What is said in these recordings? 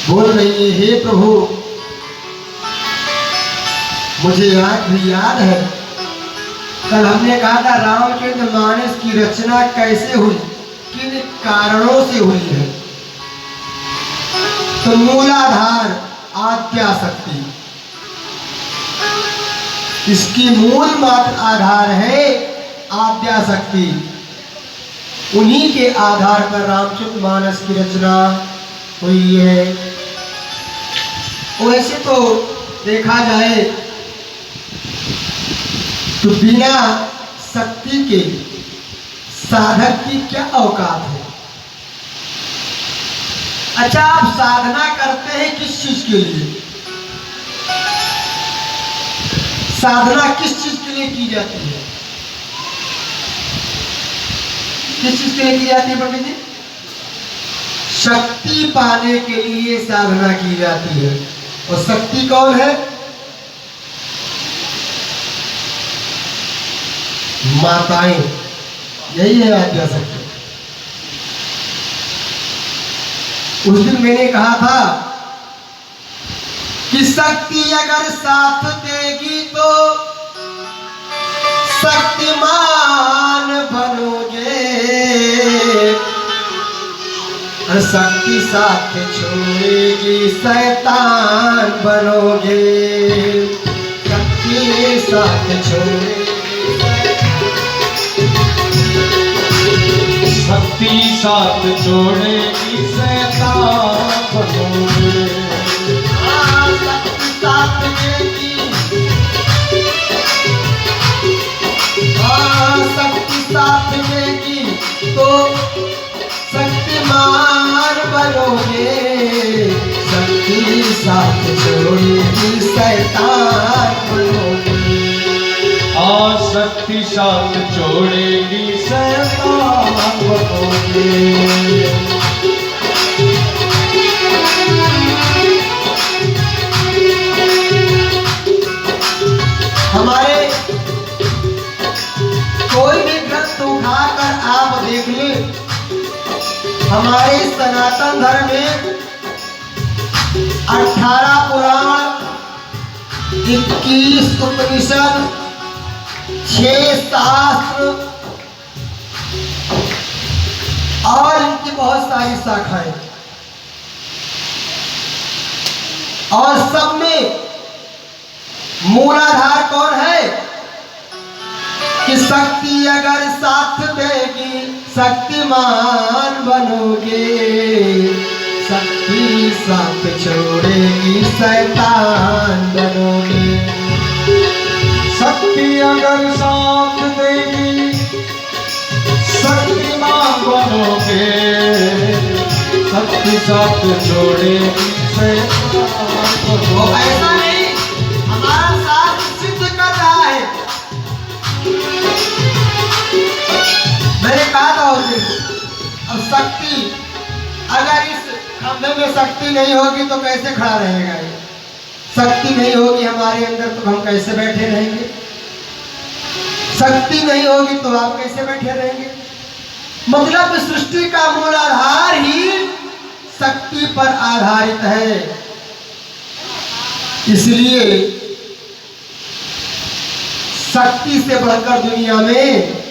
बोल रही है, हे प्रभु मुझे आज भी याद है कल हमने कहा था रामचरितमानस की रचना कैसे हुई, किन कारणों से हुई है। तो मूलाधार आद्याशक्ति, इसकी मूल मात्र आधार है आद्याशक्ति। उन्हीं के आधार पर रामचरितमानस की रचना हुई है। वैसे तो देखा जाए तो बिना शक्ति के साधक की क्या औकात है। अच्छा, आप साधना करते हैं किस चीज के लिए? साधना किस चीज के लिए की जाती है? किस चीज के लिए की जाती है पंडित जी? शक्ति पाने के लिए साधना की जाती है। और शक्ति कौन है? माताएं, यही है आद्याशक्ति। उस दिन मैंने कहा था कि शक्ति अगर साथ देगी तो शक्तिमान बनोगे, और शक्ति साथ छोड़ेगी शैतान बनोगे। शक्ति साथ छोड़ेगी, शक्ति साथ छोड़ेगी शैतान बनोगे। शक्ति साथ देगी, शक्ति साथ देगी तो शक्तिमान बनोगे। शक्ति साथ छोड़ेगी शैतान बनोगे। शक्ति साथ छोड़ेगी शैतान बनोगे। हमारे कोई भी ग्रंथ उठाकर आप देख लें, हमारे सनातन धर्म में 18 पुराण, 21 उपनिषद, 6 शास्त्र और इनकी बहुत सारी शाखाएं, और सब में मूलाधार कौन है कि शक्ति अगर साथ देगी शक्तिमान बनोगे। शक्ति साथ छोड़ेगी शैतान बनोगे। शक्ति अगर साथ देगी शक्तिमान बनोगे। शक्ति साथ छोड़ेगी शैतान बनोगे। ऐसा नहीं, हमारा साथ सिद्ध कर रहा है। मैंने कहा था उस दिन, अब शक्ति अगर इस खंभे में शक्ति नहीं होगी तो कैसे खड़ा रहेगा ये? शक्ति नहीं होगी हमारे अंदर तो हम कैसे बैठे रहेंगे? शक्ति नहीं होगी तो आप कैसे बैठे रहेंगे? मतलब सृष्टि का मूल आधार ही शक्ति पर आधारित है। इसलिए शक्ति से बढ़कर दुनिया में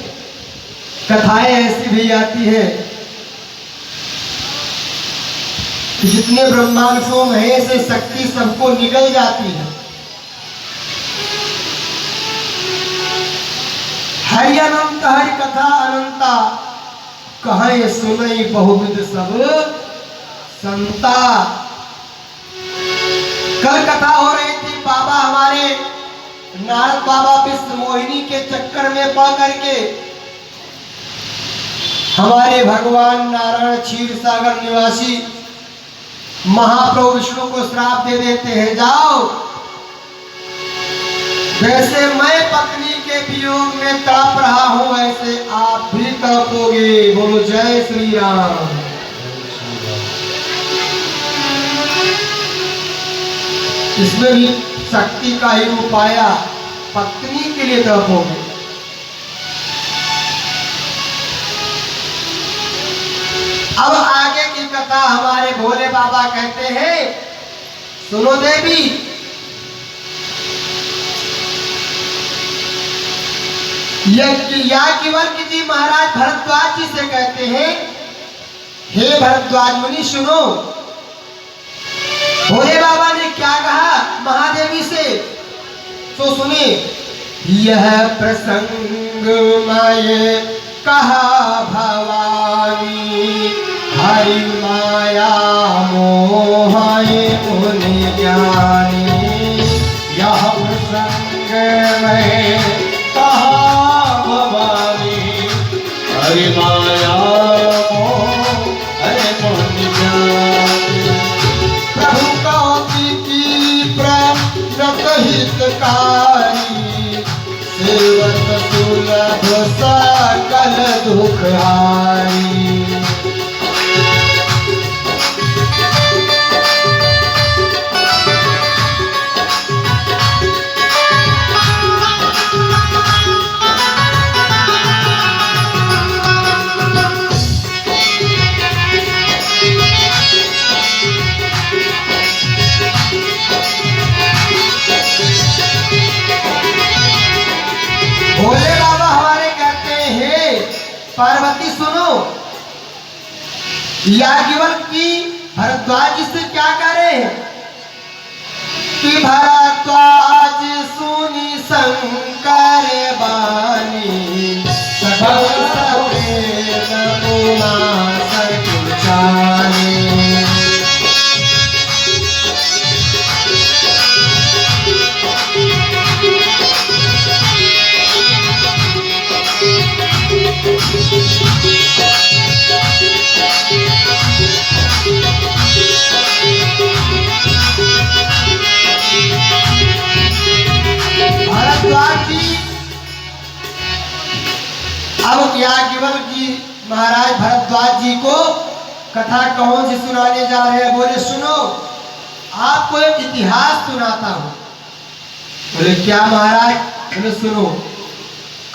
कथाएं ऐसी भी आती है कि जितने ब्रह्मांडों महेश से शक्ति सबको निकल जाती है। हरि अनंत हरि कथा अनंता, कहे सुनई बहुविध सब संता। कल कथा हो रही थी, बाबा हमारे नारद बाबा विश्व मोहिनी के चक्कर में पड़ करके हमारे भगवान नारायण क्षीर सागर निवासी महाप्रभु विष्णु को श्राप दे देते हैं, जाओ जैसे मैं पत्नी के वियोग में तड़प रहा हूं ऐसे आप भी तड़पोगे। बोलो जय श्री राम। इसमें भी शक्ति का ही रूप आया, पत्नी के लिए तड़पोगे। अब आगे की कथा हमारे भोले बाबा कहते हैं, सुनो देवी। याज्ञवल्क्य जी महाराज भरद्वाज जी से कहते हैं, हे भरद्वाज मुनि सुनो, भोले बाबा ने क्या कहा महादेवी से, तो सुनिए। यह प्रसंग मैं कहा भवानी, हरि माया मोहाय मुनि ज्ञानी। यह प्रसंग में कहा भवानी, हरि माया मोह हरि मुनि ज्ञानी। प्रभु की प्रनत हितकारी, सेवक सुलभ सकल दुख हारी। भोले बाबा हमारे कहते हैं, पार्वती सुनो, याज्ञवल्क्य की भरद्वाज जी से क्या करे कि भरद्वाज सुनी शंकर बानी, सकल सवेद उमा सकुचानी। भरद्वाज जी अब याज्ञवल्क्य जी महाराज भरद्वाज जी को कथा कौन सी सुनाने जा रहे हैं। बोले सुनो, आपको एक इतिहास सुनाता हूं। बोले क्या महाराज। बोले सुनो,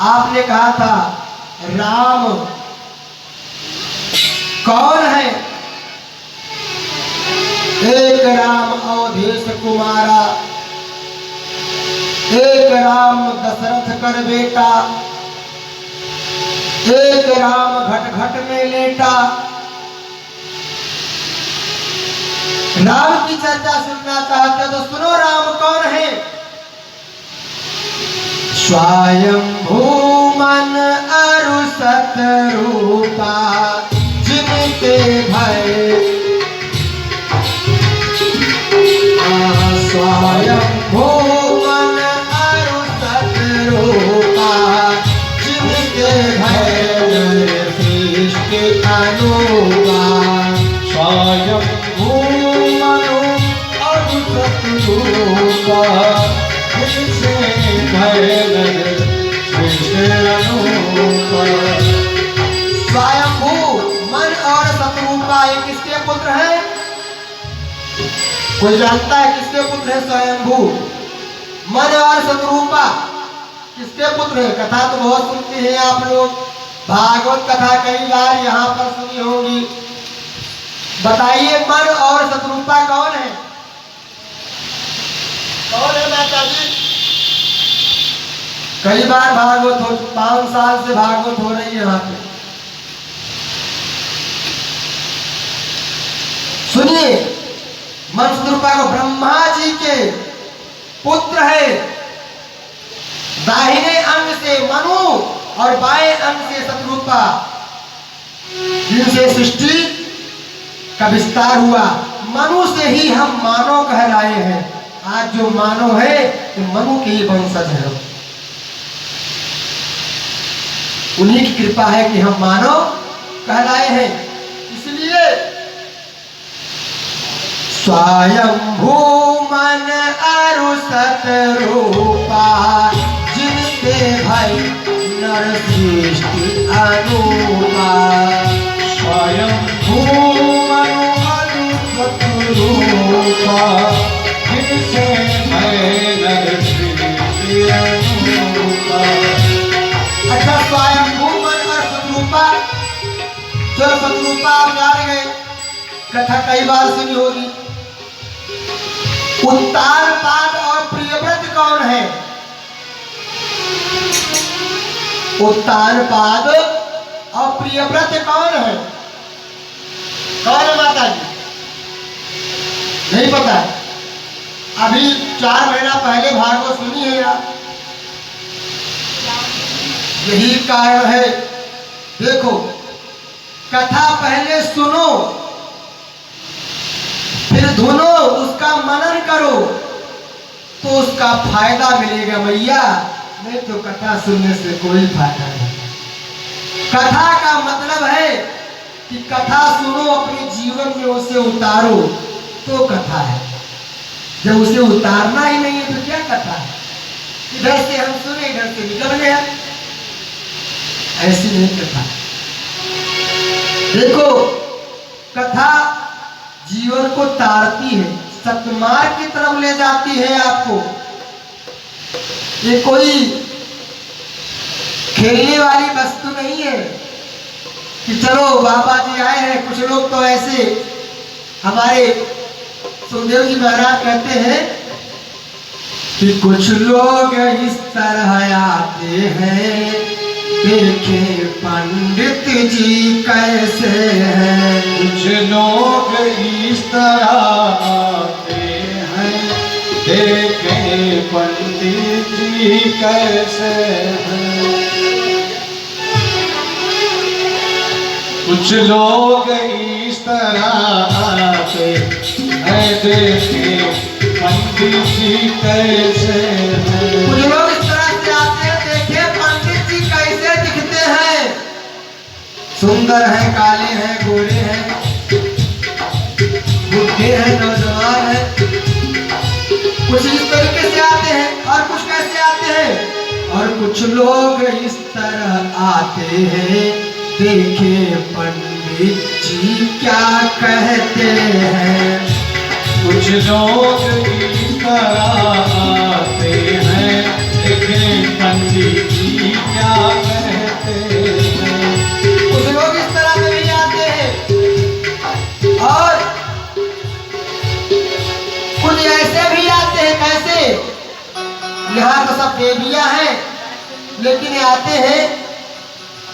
आपने कहा था राम कौन है। एक राम अवधेश कुमारा, एक राम दशरथ कर बेटा, एक राम घट घट में लेटा। राम की चर्चा सुनना चाहते तो सुनो, राम कौन है। स्वयंभू मन अरु सतरूपा, जिनके भय स्वयंभू मन अरु सतरूपा, जिनके भय सृष्टि अनुपा। स्वयंभू मनु अरु सतरूपा, जिनसे भय सृष्टि अनुपा। स्वयंभू मन और शत्रुपा ये किसके पुत्र हैं। कोई जानता है किसके पुत्र है स्वयंभू। मन और शत्रुपा किसके पुत्र है। कथा तो बहुत सुनते हैं आप लोग, भागवत कथा कई बार यहाँ पर सुनी होगी। बताइए मन और शत्रुपा कौन है। कौन है माता जी। कई बार भागवत हो, 5 साल से भागवत हो रही है यहाँ पे। सुनिए, मन शत्रुपा को ब्रह्मा जी के पुत्र है। दाहिने अंग से मनु और बाएं अंग से शत्रुपा, जिनसे सृष्टि का विस्तार हुआ। मनु से ही हम मानव कहलाए हैं। आज जो मानव है तो मनु के ही वंशज है। उन्हीं की कृपा है कि हम मानव कहलाए हैं। इसलिए स्वयंभू मन अरु सतरूपा, जिनके भय नर सृष्टि अनुपा। स्वयंभू मनु अरु सतरूपा, जिनसे भय नर सृष्टि अनुपा। अच्छा, स्वयंभू मन और शत्रुपा, जो शत्रुपा आप याद कथा कई बार सुनी होगी। उत्तानपाद और प्रियव्रत कौन है? उत्तानपाद और प्रियव्रत कौन है? कौन है माता जी? नहीं पता है? अभी 4 महीना पहले भागवत सुनी है यार। यही कारण है, देखो कथा पहले सुनो फिर धुनो, उसका मनन करो तो उसका फायदा मिलेगा भैया, नहीं तो कथा सुनने से कोई फायदा नहीं। कथा का मतलब है कि कथा सुनो, अपने जीवन में उसे उतारो तो कथा है। जब उसे उतारना ही नहीं है तो क्या कथा है? इधर से हम सुने इधर से निकल गया, ऐसी नहीं कथा। देखो कथा जीवन को तारती है, सत्मार्ग की तरफ ले जाती है आपको। ये कोई खेलने वाली वस्तु नहीं है कि चलो बाबा जी आए हैं। कुछ लोग तो ऐसे, हमारे सुखदेव जी महाराज कहते हैं कि कुछ लोग इस तरह आते हैं, देखे पंडित जी कैसे हैं। कुछ लोग इस तरह आते हैं, देखे पंडित जी कैसे हैं। कुछ लोग इस तरह आते हैं, देखे पंडित जी कैसे हैं। कुछ लोग इस तरह से आते हैं, देखे पंडित जी कैसे दिखते हैं। सुंदर हैं, काले हैं, गोरे हैं, बुढ़े हैं, नौजवान हैं। कुछ इस तरीके से आते हैं और कुछ कैसे आते हैं। और कुछ लोग इस तरह आते हैं, देखे पंडित जी क्या कहते हैं। कुछ लोग इस तरह आते हैं, देखे पंडित जी क्या कहते हैं। कुछ लोग इस तरह से भी आते हैं और कुछ ऐसे भी आते हैं। कैसे? यहाँ तो सब देवियां हैं, लेकिन ये आते हैं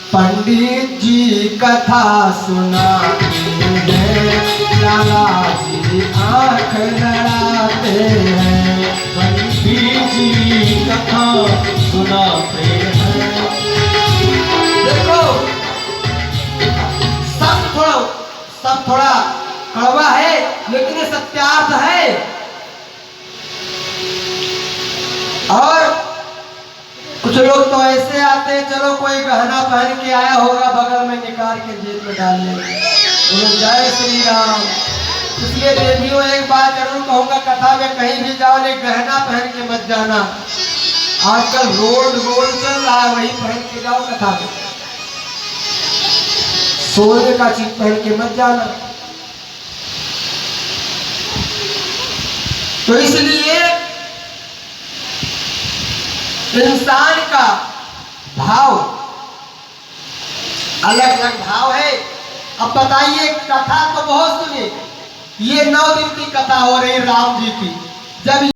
पंडित जी कथा सुनाते हैं, लाला जी आंख लड़ाते हैं। पंडित जी कथा सुनाते हैं। देखो सब थोड़ा कड़वा है, लेकिन ये सत्यार्थ है। और कुछ लोग तो ऐसे आते हैं, चलो कोई गहना पहन के आया होगा, बगल में निकाल के जेब में डाल लेंगे, बोलो जय श्री राम। इसलिए देवियों एक बात जरूर कहूंगा, कथा में कहीं भी जाओ ले गहना पहन के मत जाना। आजकल रोड चल रहा है, वही पहन के जाओ कथा में। सोने का चीज पहन के मत जाना। तो इसलिए इंसान का भाव अलग अलग भाव है। अब बताइए, कथा तो बहुत सुनी, ये 9 दिन की कथा हो रही राम जी की। जब